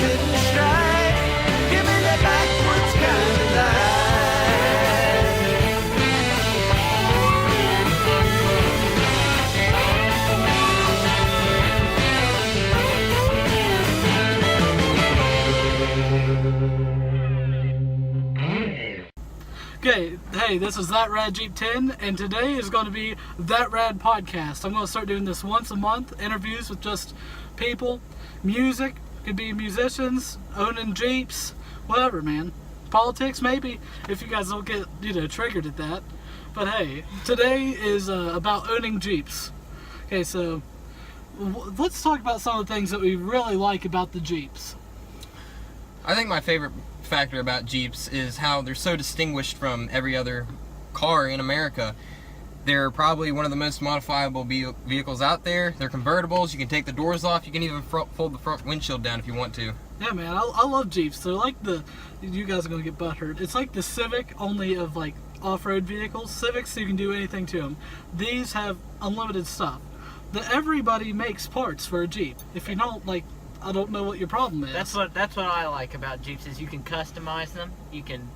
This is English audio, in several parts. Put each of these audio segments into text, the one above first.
sitting straight. Give me that backwards kind of life. Okay, hey, this is That Rad Jeep 10, and today is going to be That Rad Podcast. I'm going to start doing this once a month, interviews with just people, music, could be musicians, owning Jeeps, whatever, man. Politics, maybe, if you guys don't get, triggered at that. But hey, today is about owning Jeeps. Okay, so let's talk about some of the things that we really like about the Jeeps. I think my favorite factor about Jeeps is how they're so distinguished from every other car in America. They're probably one of the most modifiable vehicles out there. They're convertibles. You can take the doors off. You can even fold the front windshield down if you want to. Yeah, man, I love Jeeps. They're like you guys are going to get butthurt. It's like the Civic, only of like off-road vehicles. Civics, you can do anything to them. These have unlimited stuff. Everybody makes parts for a Jeep. If you don't, I don't know what your problem is. That's what I like about Jeeps is you can customize them. You can,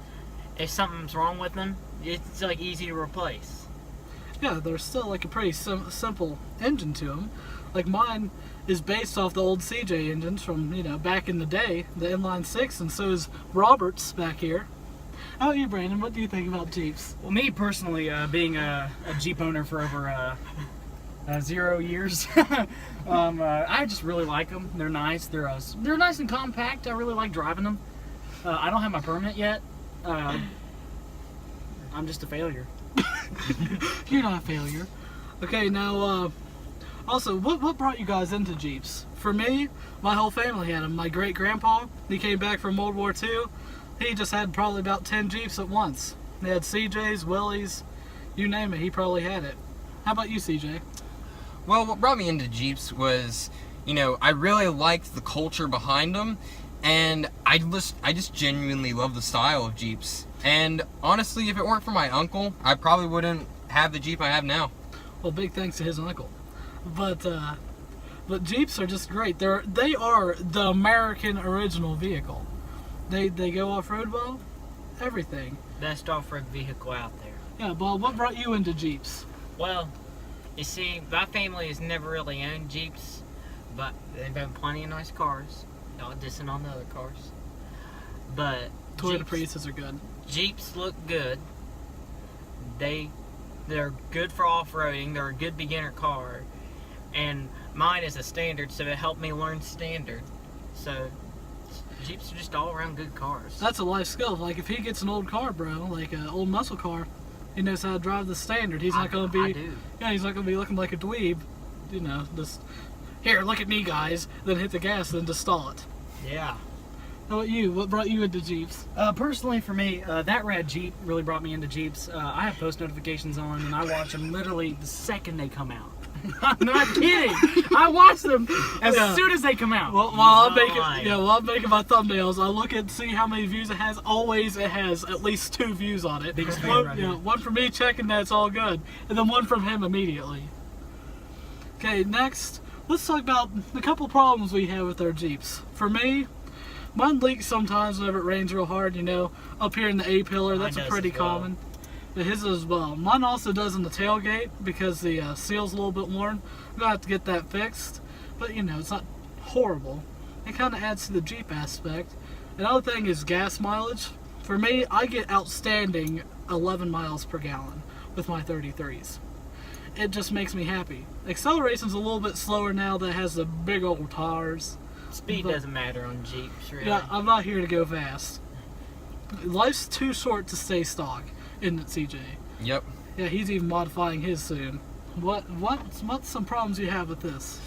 if something's wrong with them, it's like easy to replace. Yeah, there's still like a pretty simple engine to them. Like mine is based off the old CJ engines from back in the day, the inline 6, and so is Robert's back here. How about you, Brandon? What do you think about Jeeps? Well, me personally, being a Jeep owner for over 0 years, I just really like them. They're nice. They're nice and compact. I really like driving them. I don't have my permit yet. I'm just a failure. You're not a failure. Okay, now, also, what brought you guys into Jeeps? For me, my whole family had them. My great-grandpa, he came back from World War II. He just had probably about 10 Jeeps at once. They had CJs, Willys, you name it, he probably had it. How about you, CJ? Well, what brought me into Jeeps was, I really liked the culture behind them, and I just genuinely love the style of Jeeps. And honestly, if it weren't for my uncle, I probably wouldn't have the Jeep I have now. Well, big thanks to his uncle. But Jeeps are just great. They are the American original vehicle. They go off-road well, everything. Best off-road vehicle out there. Yeah, Bob, what brought you into Jeeps? Well, you see, my family has never really owned Jeeps, but they've owned plenty of nice cars. Not dissing on the other cars. But Toyota Priuses are good. Jeeps look good. They're good for off-roading. They're a good beginner car. And mine is a standard, so it helped me learn standard. So Jeeps are just all-around good cars. That's a life skill. Like if he gets an old car, bro, like an old muscle car, he knows how to drive the standard. He's not going to be. I do. Yeah, he's not going to be looking like a dweeb. Just here, look at me, guys. Then hit the gas, then just stall it. Yeah. How about you? What brought you into Jeeps? Personally, for me, That Rad Jeep really brought me into Jeeps. I have post notifications on, and I watch them literally the second they come out. I'm not kidding. I watch them as soon as they come out. Well, while I'm making my thumbnails, I look and see how many views it has. Always, it has at least 2 views on it. Biggest fan right now. One from me checking that it's all good, and then one from him immediately. Okay, next, let's talk about a couple problems we have with our Jeeps. For me, mine leaks sometimes whenever it rains real hard. Up here in the A-pillar, that's pretty common. His as well. Mine also does in the tailgate because the seal's a little bit worn. I'm gonna have to get that fixed, but it's not horrible. It kind of adds to the Jeep aspect. Another thing is gas mileage. For me, I get outstanding 11 miles per gallon with my 33s. It just makes me happy. Acceleration's a little bit slower now that it has the big old tires. Speed doesn't matter on Jeeps, really. Yeah, I'm not here to go fast. Life's too short to stay stock. Isn't it, CJ? Yep. Yeah, he's even modifying his soon. What's some problems you have with this?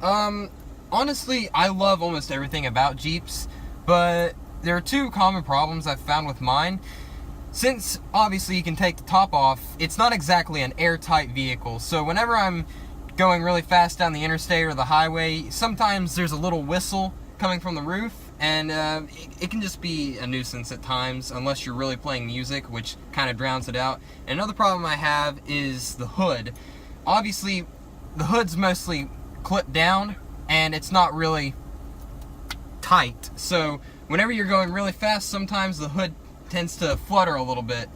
Honestly, I love almost everything about Jeeps, but there are 2 common problems I've found with mine. Since, obviously, you can take the top off, it's not exactly an airtight vehicle, so whenever I'm going really fast down the interstate or the highway, sometimes there's a little whistle coming from the roof, and it can just be a nuisance at times unless you're really playing music, which kind of drowns it out. And another problem I have is the hood. Obviously, the hood's mostly clipped down, and it's not really tight. So whenever you're going really fast, sometimes the hood tends to flutter a little bit.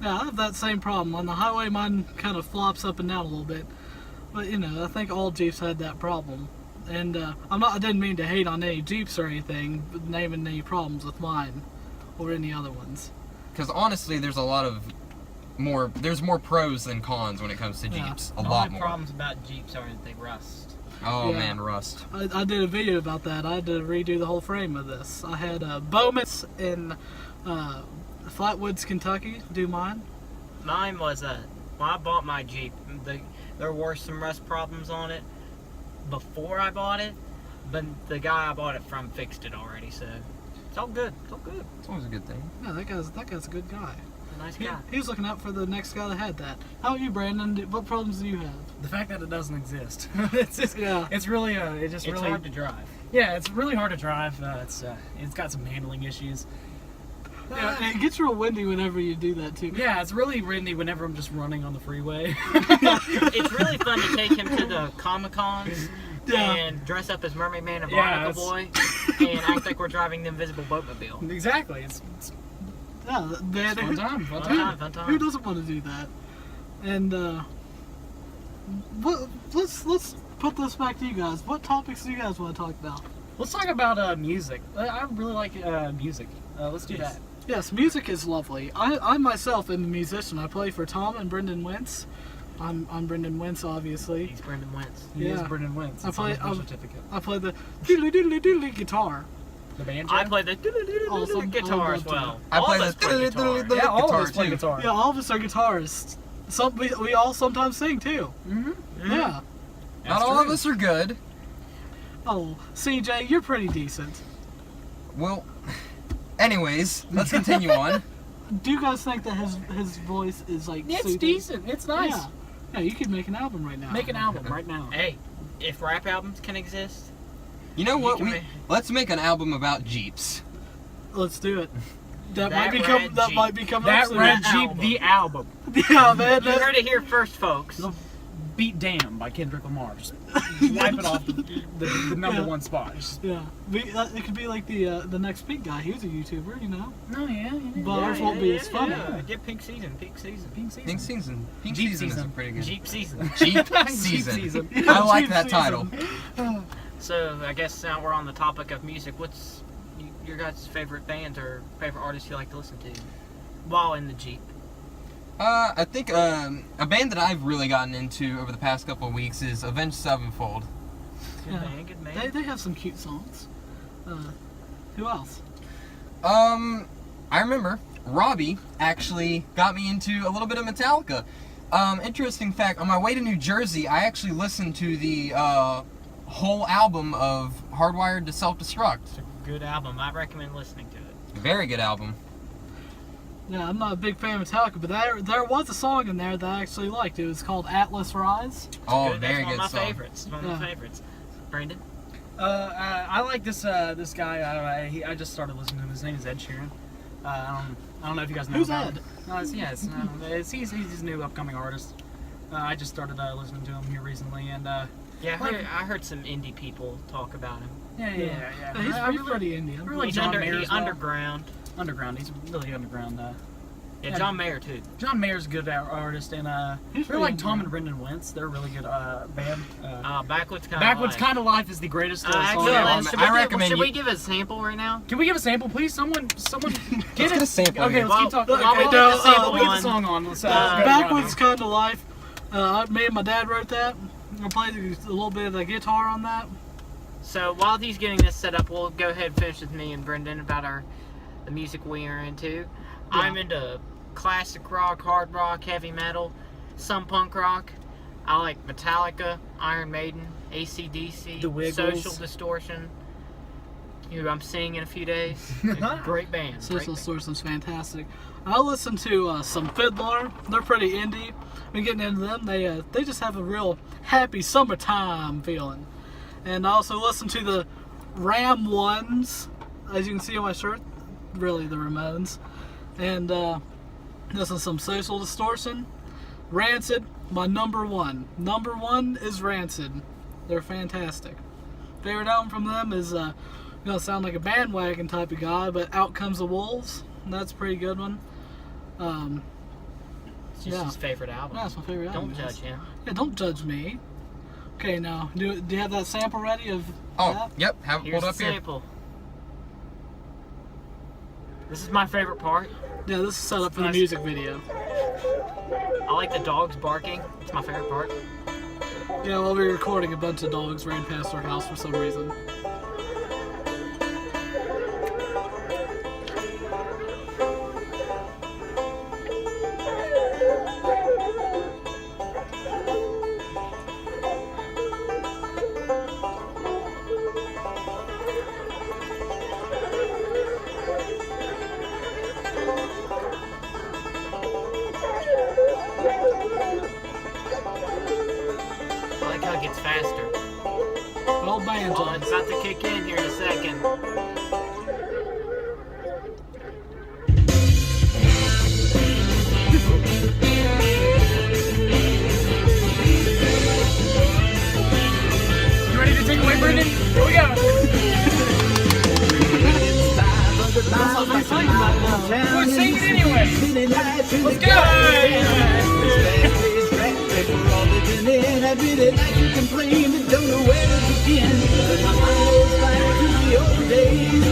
Yeah, I have that same problem. On the highway, mine kind of flops up and down a little bit. But, you know, I think all Jeeps had that problem. And I didn't mean to hate on any Jeeps or anything, but naming any problems with mine or any other ones. Because honestly, there's more pros than cons when it comes to Yeah. Jeeps. A The lot only more. problems about Jeeps are that they rust. Oh Yeah. man, rust. I did a video about that. I had to redo the whole frame of this. I had Bowman's in Flatwoods, Kentucky, do mine. Mine was when I bought my Jeep, there were some rust problems on it before I bought it, but the guy I bought it from fixed it already, so it's all good. It's all good. It's always a good thing. Yeah, that guy's a good guy. A nice guy. He was looking out for the next guy that had that. How about you, Brandon? What problems do you have? The fact that it doesn't exist. It's just, Yeah. it's really, it just It's really, hard to drive. yeah, it's really hard to drive. It's got some handling issues. Yeah, it gets real windy whenever you do that too. Yeah, it's really windy whenever I'm just running on the freeway. It's really fun to take him to the Comic-Cons Yeah. and dress up as Mermaid Man and Yeah, Barnacle Boy and act like we're driving the Invisible Boatmobile. Exactly. It's Yeah, man, fun time. Fun Fun time. time, fun who time. doesn't want to do that? And let's put this back to you guys. What topics do you guys want to talk about? Let's talk about music. I really like music. Let's do Yes. that. Yes, music is lovely. I myself am a musician. I play for Tom and Brendan Wentz. I'm Brendan Wentz, obviously. He's Brendan Wentz. He is Yeah. Brendan Wentz. I It's on his play- birth certificate. I play the doodly doodly doodly guitar. The banjo. I play the Awesome. guitar I as love well. I All play of us the play guitar. yeah, all guitar of us play too. guitar. Yeah, all of us are guitarists. We all sometimes sing too. Mm-hmm. Yeah. Not all of us are good. Oh, CJ, you're pretty decent. Well, anyways, let's continue on. Do you guys think that his voice is like It's soothing? decent. It's nice. Yeah. Yeah, you could make an album right now. Make an album right now. Hey, if rap albums can exist, You know what? can make- Let's make an album about Jeeps. Let's do it. That That might become Red that Jeep. might become That up soon. Red Jeep, album. the album. Yeah, man. you heard it here first, folks. Beat Damn by Kendrick Lamar. Just wipe it off the number Yeah. one spot. Just, Yeah, it could be like the next Pink guy. He was a YouTuber, you know. oh, yeah. But ours won't be as funny. Get Pink Season, Pink Season. Pink season. Pink season. Pink Jeep season is season. pretty good. Jeep Season. Jeep Jeep season. season. I like Jeep that season. title. So, I guess now we're on the topic of music. What's your guys' favorite bands or favorite artists you like to listen to while in the Jeep? I think a band that I've really gotten into over the past couple of weeks is Avenged Sevenfold. Good Yeah. man, good man. They have some cute songs. Who else? I remember Robbie actually got me into a little bit of Metallica. Interesting fact, on my way to New Jersey, I actually listened to the whole album of Hardwired to Self-Destruct. It's a good album. I recommend listening to it. Very good album. Yeah, I'm not a big fan of Metallica, but there was a song in there that I actually liked. It was called Atlas Rise. Oh, Good, very that's good one of my song. favorites. It's one of my Yeah. favorites. Brandon? I like this guy. I just started listening to him. His name is Ed Sheeran. I don't know if you guys know Who's about Ed? him. No, he's his new upcoming artist. I just started listening to him here recently, and Yeah, Like- I heard some indie people talk about him. yeah. Yeah, he's I really- pretty indie. I'm really really He's, John Mayer he's as well. underground. underground. He's really underground. Yeah, Yeah. John Mayer too. John Mayer's a good artist, and He's they're pretty like Tom underground. and Brendan Wentz. They're a really good band. Backwards Kind Backwards of Kind of Life is the greatest song Actually, Yeah, ever. I recommend should you- we give a sample right now? Can we give a sample, please? Someone Let's get get a sample Okay, here. let's keep talking. While we Okay, get the sample we'll get the on, song on. Let's, Backwards Kind of Life. Me and my dad wrote that. I played a little bit of the guitar on that. So while he's getting this set up, we'll go ahead and finish with me and Brendan about the music we are into. I'm into classic rock, hard rock, heavy metal, some punk rock. I like Metallica, Iron Maiden, AC/DC, The Wiggles. Social Distortion, who I'm seeing in a few days. Great band. Social Great band. Distortion's fantastic. I listen to some Fiddler. They're pretty indie. Been getting into them. They just have a real happy summertime feeling. And I also listen to the Ram Ones, as you can see on my shirt. Really, the Ramones. And this is some Social Distortion. Rancid, my number one. Number one is Rancid. They're fantastic. Favorite album from them is gonna sound like a bandwagon type of guy, but Out Comes the Wolves. That's a pretty good one. It's just his favorite album. Yeah, that's my favorite album. Don't judge him. Yeah, don't judge me. Okay, now, do you have that sample ready of that? Yep. Have it Here's pulled the up here. sample. This is my favorite part. Yeah, this is set up for the Nice. music video. I like the dogs barking. It's my favorite part. Yeah, while we were recording, a bunch of dogs ran past our house for some reason. I like how it gets faster. Old banjo. Oh, it's about to kick in here in a second. You ready to take away, Brendan? Here we go. We're singing anyway. Let's go. I really like to complain, but don't know where to begin. But my mind goes back to the old days,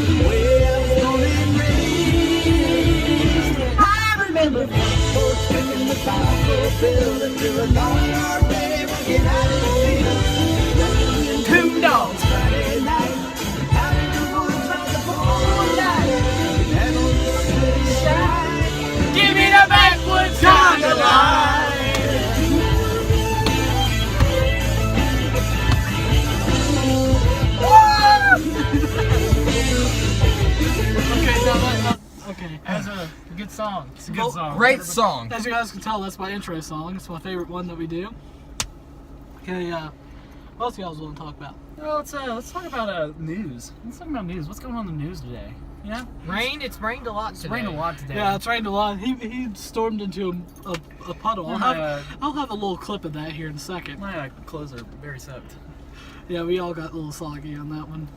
the way I was born and raised. I remember folks ringing the power bell until a long hard day working out in the field. Two dogs. Friday night, out in the woods like the full night, and on the sunshine. Give me the backwoods kind of life. Okay. That's a good song. It's a good song. Great song. As you guys can tell, that's my intro song. It's my favorite one that we do. Okay, what else you guys want to talk about? Well, let's talk about news. Let's talk about news. What's going on in the news today? You know, It's rained a lot it's today. rained a lot today. Yeah, it's rained a lot. He stormed into a puddle. I'll have a little clip of that here in a second. My clothes are very soaked. Yeah, we all got a little soggy on that one.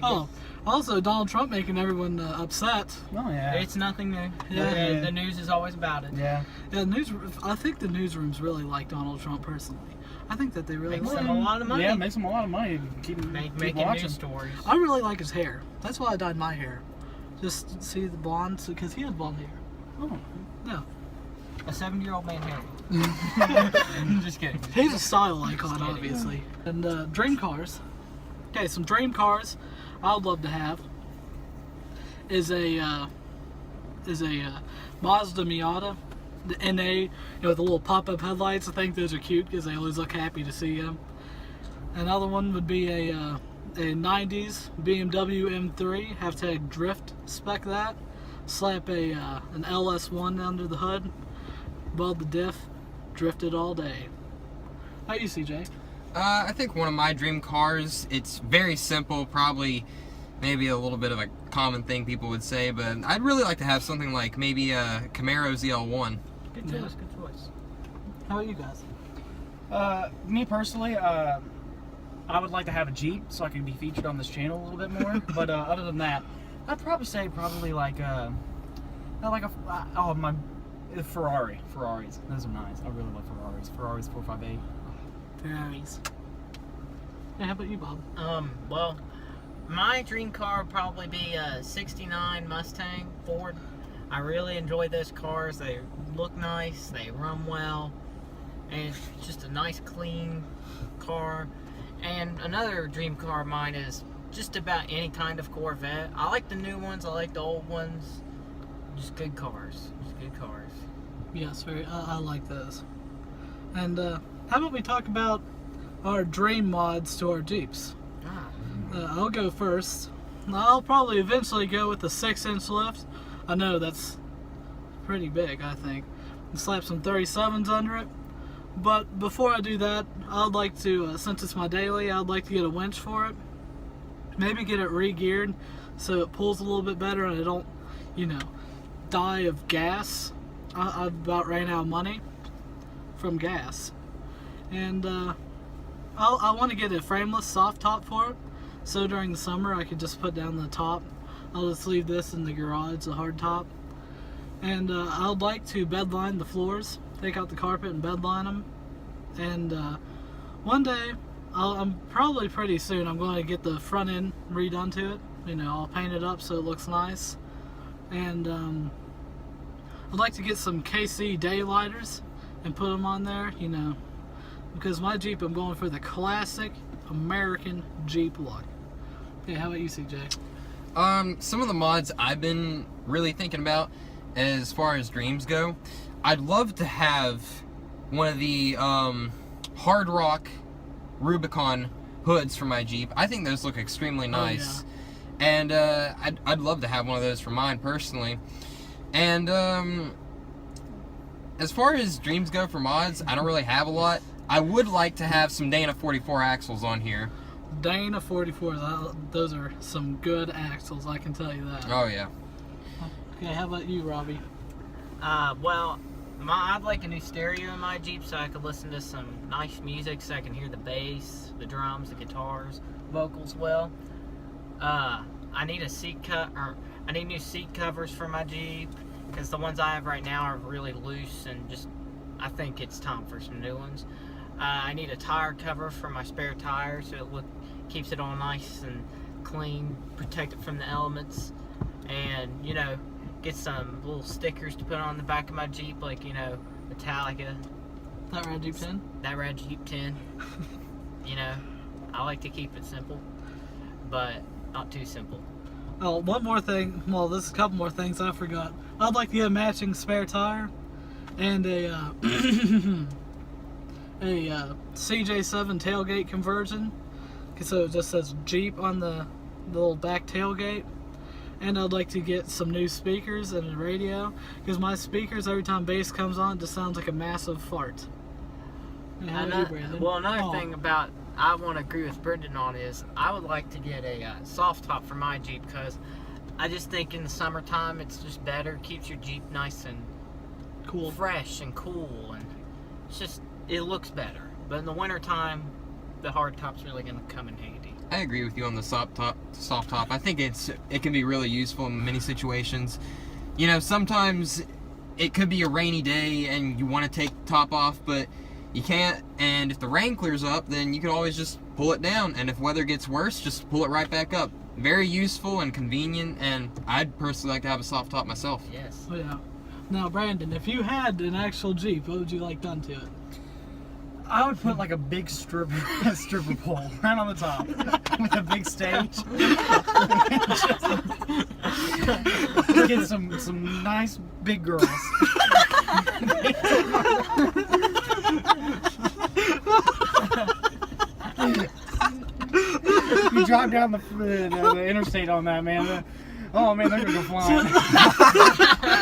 Oh, also Donald Trump making everyone upset. Oh yeah. It's nothing new. Yeah. The news is always about it. Yeah. Yeah, I think the newsrooms really like Donald Trump personally. I think that they really Makes like them him. a lot of money. Yeah, it makes them a lot of money. Keep Making watching. news stories. I really like his hair. That's why I dyed my hair. Just see the blonde, because he had blonde hair. Oh. Yeah. A 70-year-old man Harry. I'm just kidding. He's a style icon, kidding. obviously. And dream cars. Okay, some dream cars I would love to have is a Mazda Miata, the NA, with the little pop-up headlights. I think those are cute because they always look happy to see them. Another one would be a 90s BMW M3, hashtag drift spec that. Slap an LS1 under the hood, weld the diff, drift it all day. How you, CJ? I think one of my dream cars, it's very simple, probably maybe a little bit of a common thing people would say, but I'd really like to have something like maybe a Camaro ZL1. Good choice, good choice. How about you guys? Me personally, I would like to have a Jeep so I can be featured on this channel a little bit more. But other than that, I'd probably say like a Ferrari. Ferraris. Those are nice. I really love Ferraris. Ferraris 458. Ferraris. Yeah, how about you, Bob? Well, my dream car would probably be a 69 Mustang Ford. I really enjoy those cars. They look nice, they run well, and it's just a nice clean car. And another dream car of mine is just about any kind of Corvette. I like the new ones, I like the old ones. Just good cars. Just good cars. Yes, I like those. And how about we talk about our dream mods to our Jeeps? I'll go first. I'll probably eventually go with the 6-inch lift. I know that's pretty big, I think. And slap some 37s under it. But before I do that, I'd like to, since it's my daily, I'd like to get a winch for it. Maybe get it re-geared so it pulls a little bit better and I don't, die of gas. I've about ran out of money from gas. And I want to get a frameless soft top for it. So during the summer, I could just put down the top. I'll just leave this in the garage, the hard top. And I would like to bedline the floors, take out the carpet and bedline them. And one day, I'm probably pretty soon, I'm going to get the front end redone to it. I'll paint it up so it looks nice. And I'd like to get some KC daylighters and put them on there, because my Jeep, I'm going for the classic American Jeep look. Okay, how about you, CJ? Some of the mods I've been really thinking about as far as dreams go, I'd love to have one of the Hard Rock Rubicon hoods for my Jeep. I think those look extremely nice. Oh, and I'd love to have one of those for mine personally. And as far as dreams go for mods, I don't really have a lot. I would like to have some Dana 44 axles on here. Dana 44s, those are some good axles, I can tell you that. Oh yeah. Okay, how about you, Robbie? Well, I'd like a new stereo in my Jeep so I could listen to some nice music, so I can hear the bass, the drums, the guitars, vocals well. I need a I need new seat covers for my Jeep, because the ones I have right now are really loose and I think it's time for some new ones. I need a tire cover for my spare tire so it keeps it all nice and clean, protect it from the elements, and get some little stickers to put on the back of my Jeep, like Metallica. That Rad Jeep 10? That Rad Jeep 10. I like to keep it simple, but not too simple. Oh, one more thing. Well, there's a couple more things I forgot. I'd like to get a matching spare tire and a CJ7 tailgate conversion, so it just says Jeep on the little back tailgate. And I'd like to get some new speakers and a radio, because my speakers, every time bass comes on, it just sounds like a massive fart. And how about you, Brandon? Well, another thing about I want to agree with Brendan on is I would like to get a soft top for my Jeep, because I just think in the summertime it's just better, keeps your Jeep nice and cool, fresh and cool, and it looks better. But in the wintertime, the hard top's really going to come in handy. I agree with you on the soft top. I think it can be really useful in many situations. Sometimes it could be a rainy day and you want to take the top off, but you can't. And if the rain clears up, then you can always just pull it down. And if weather gets worse, just pull it right back up. Very useful and convenient. And I'd personally like to have a soft top myself. Yes. Oh yeah. Now, Brandon, if you had an actual Jeep, what would you like done to it? I would put like a big stripper pole right on the top with a big stage. Just get some nice big girls. You drive down the interstate on that, man. Oh man, they're gonna go flying.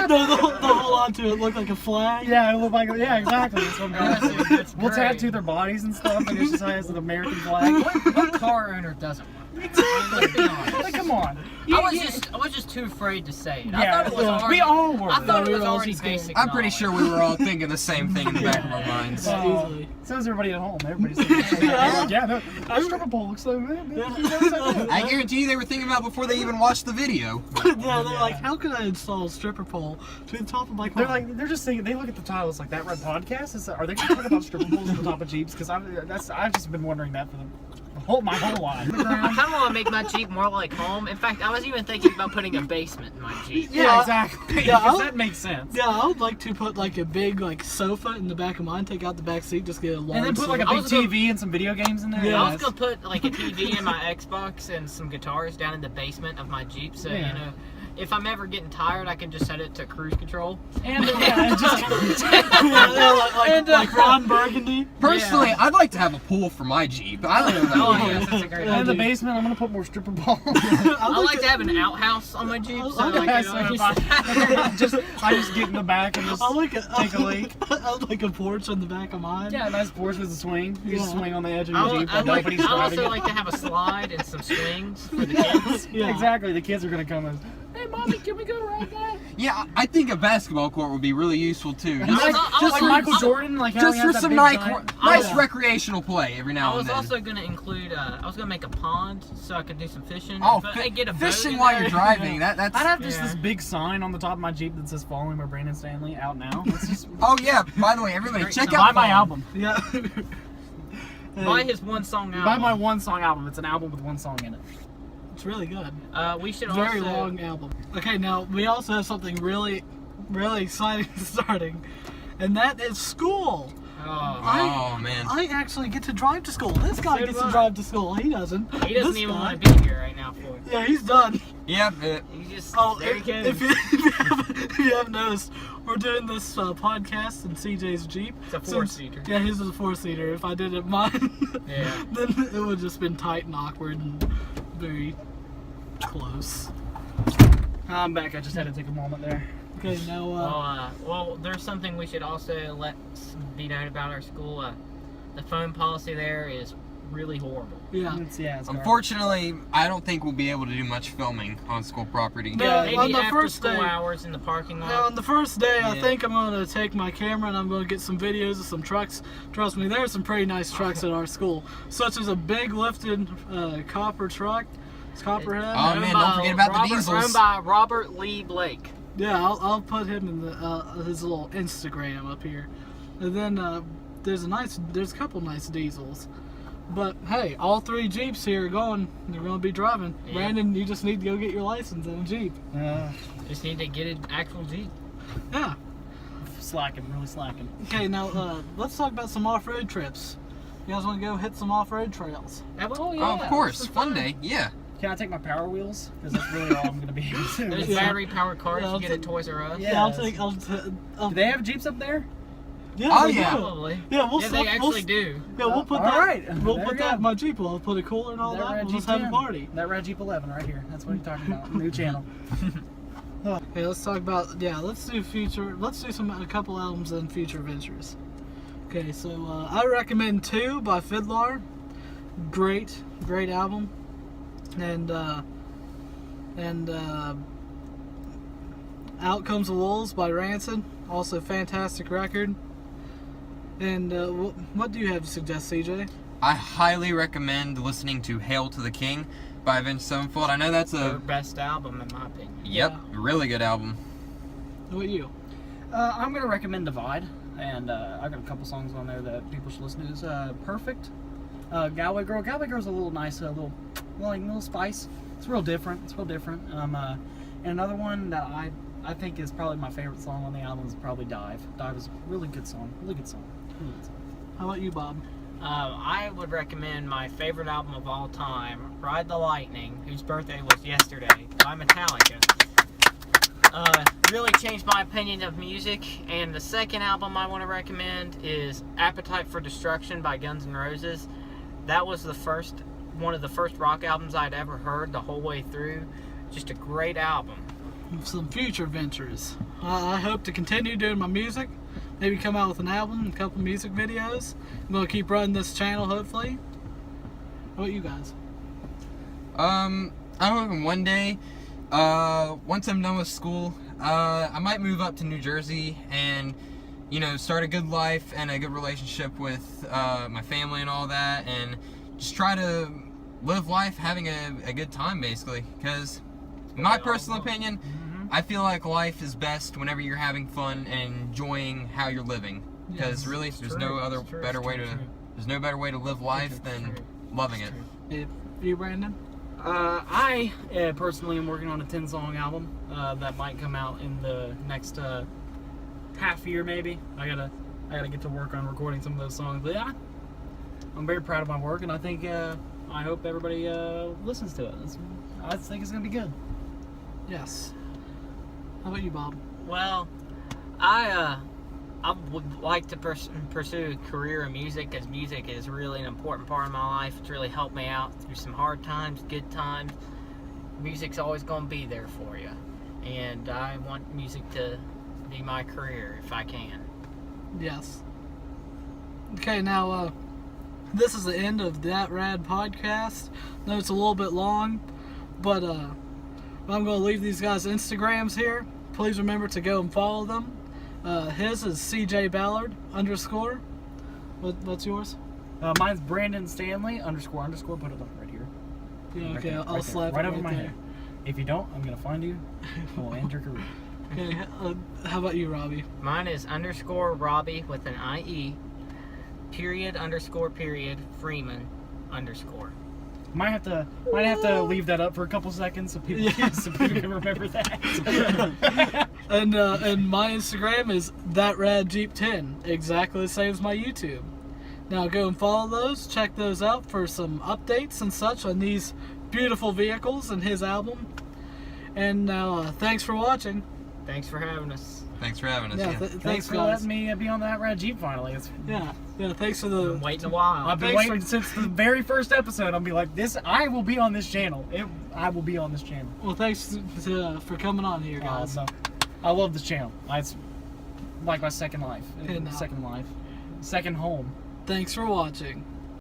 They'll hold on to it, look like a flag. Yeah, it look like exactly. That's what I'm going to. We'll tattoo their bodies and stuff, and it just has an American flag. What car owner doesn't want Like, come on. I was just too afraid to say it. Yeah, I thought it was already, we all were. I thought We it was were all already just going- basic. I'm pretty knowledge. sure we were all thinking the same thing in the back of our minds. Easily. So is everybody at home. Everybody's thinking, yeah, that stripper pole looks so good. I guarantee you they were thinking about before they even watched the video. Yeah, they're like, how can I install a stripper pole to the top of my car? They're just saying, they look at the title, it's like, That Red Podcast? Are they going to talk about stripper poles on the top of Jeeps? Because I've just been wondering that for my whole life. I kind of want to make my Jeep more like home. In fact, I was even thinking about putting a basement in my Jeep. Yeah, exactly. Yeah, Because that makes sense. Yeah, I would like to put like a big sofa in the back of mine, take out the back seat, just get a large And then put like a sofa. big TV and some video games in there. Yeah. I was gonna put like a TV and my Xbox and some guitars down in the basement of my Jeep, so Yeah. if I'm ever getting tired, I can just set it to cruise control. And just like Ron Burgundy. Personally, I'd like to have a pool for my Jeep. I don't know Oh about you. yes, that's a great in idea. the basement, I'm gonna put more stripper balls. I like to have an outhouse on my Jeep, so Okay, I just get in the back and just take a leak. I'd like a porch on the back of mine. Yeah, a nice porch with a swing. You just Yeah. swing on the edge of your Jeep I'd while nobody's driving also it. like to have a slide and some swings for the kids. Yeah. Exactly, the kids are gonna come and, hey mommy, can we go ride that? Yeah, I think a basketball court would be really useful too. And like, just like Michael Jordan, like how Just he for has that some big nice, giant- nice Yeah. recreational play every now I and was then. also gonna include. I was gonna make a pond so I could do some fishing. Oh, but I get a boat fishing in while there. you're driving. That's. I'd have just Yeah. this big sign on the top of my Jeep that says "Following by Brandon Stanley" out now. It's just Oh yeah. By the way, everybody, Great check song. out buy my Phone. album. Yeah. Buy his one song album. Buy my one song album. It's an album with one song in it. It's really good. We should Very also. long album. Okay, now we also have something really, really exciting starting, and that is school. Oh, Oh man. I actually get to drive to school. This guy So gets do to I. drive to school. He doesn't. he doesn't This even guy- want to be here right now for it. Yeah, he's done. Yeah. He just. Oh, there he goes. if you haven't noticed, we're doing this podcast in CJ's Jeep. It's a Since- four-seater. Yeah, his is a 4-seater. If I did it mine, Yeah. then it would just been tight and awkward and very close. I'm back. I just had to take a moment there. Okay, now Well, there's something we should also let be known about our school. The phone policy there is really horrible. yeah. It's garbage. Unfortunately, I don't think we'll be able to do much filming on school property. No. Yeah, Maybe on the after first school day- hours in the parking lot. Now, on the first day, I Yeah. think I'm going to take my camera and I'm going to get some videos of some trucks. Trust me, there are some pretty nice trucks at our school, such as a big lifted copper truck. It's Copperhead. Oh, man, don't forget about the diesels. Owned by Robert Lee Blake. Yeah, I'll put him in the his little Instagram up here, and then there's a couple nice diesels, but hey, all 3 Jeeps here are going. You're going to be driving. Yeah. Brandon, you just need to go get your license in a Jeep. Just need to get an actual Jeep. Yeah. Slacking, really slacking. Okay, now let's talk about some off-road trips. You guys want to go hit some off-road trails? Oh, yeah. Oh, of course. it's One fun. day. Yeah. Can I take my Power Wheels? Because that's really all I'm gonna be able to. There's Yeah. battery-powered cars Yeah, you I'll get at take- Toys R Us. Yeah. I'll Yes. take. I'll, Do they have Jeeps up there? Yeah, Oh, they yeah. do. Probably. Yeah, we'll Yeah, set- they actually do. Yeah, we'll put All that. right. We'll There put we that go. in my Jeep. We'll put a cooler and all that. Red We'll Jeep just have a 10. party. That red Jeep 11 right here. That's what you're talking about. New channel. Okay, let's talk about let's do a couple albums and future ventures. Okay, so I recommend 2 by Fiddlar. Great album. And Out Comes the Wolves by Rancid, also fantastic record. And what do you have to suggest, CJ? I highly recommend listening to Hail to the King by Avenged Sevenfold. I know that's Their a best album, in my opinion. really good album. What about you? I'm gonna recommend Divide, and I've got a couple songs on there that people should listen to. It's Perfect, Galway Girl. Galway Girl's a little nice, little spice. It's real different. And another one that I think is probably my favorite song on the album is probably Dive. Dive is a really good song. Really good song. How about you, Bob? I would recommend my favorite album of all time, Ride the Lightning, whose birthday was yesterday, by Metallica. Really changed my opinion of music. And the second album I want to recommend is Appetite for Destruction by Guns N' Roses. That was one of the first rock albums I'd ever heard the whole way through. Just a great album. Some future ventures. I hope to continue doing my music. Maybe come out with an album, a couple music videos. I'm gonna keep running this channel, hopefully. How about you guys? I'm hoping one day, once I'm done with school, I might move up to New Jersey and, start a good life and a good relationship with my family and all that, and just try to live life having a good time, basically. Because, in my personal opinion, I feel like life is best whenever you're having fun and enjoying how you're living. Because really, there's no other better way to. There's no better way to live life than loving it. If you, Brandon? I personally am working on a 10-song album that might come out in the next half year, maybe. I gotta get to work on recording some of those songs. But yeah, I'm very proud of my work, and I think I hope everybody listens to it. I think it's gonna be good. Yes. How about you, Bob? Well, I would like to pursue a career in music, as music is really an important part of my life. It's really helped me out through some hard times, good times. Music's always going to be there for you. And I want music to be my career if I can. Yes. Okay, now, this is the end of That Rad podcast. I know it's a little bit long, but I'm going to leave these guys' Instagrams here. please remember to go and follow them. His is CJ Ballard _. What's yours? Mine's Brandon Stanley __. Put it up right here. Yeah, Right okay, there, I'll right slap there, it right over my there. head. If you don't, I'm gonna find you. I will end your career. Okay, how about you, Robbie? Mine is _Robbie with an IE, period Freeman _. Might have to leave that up for a couple seconds so people can remember that. And my Instagram is thatradjeep10, exactly the same as my YouTube. Now go and follow those, check those out for some updates and such on these beautiful vehicles and his album. And now, thanks for watching. Thanks for having us. Thanks for having us. Yeah, Yeah. thanks for guys. letting me be on that Rad Jeep finally. Yeah, thanks for Been the. waiting a while. I've been Thanks waiting since the very first episode. I'll be like, I will be on this channel. I will be on this channel. Well, thanks for coming on here, guys. No, I love this channel. It's like my second life. And, Second life. Second home. Thanks for watching.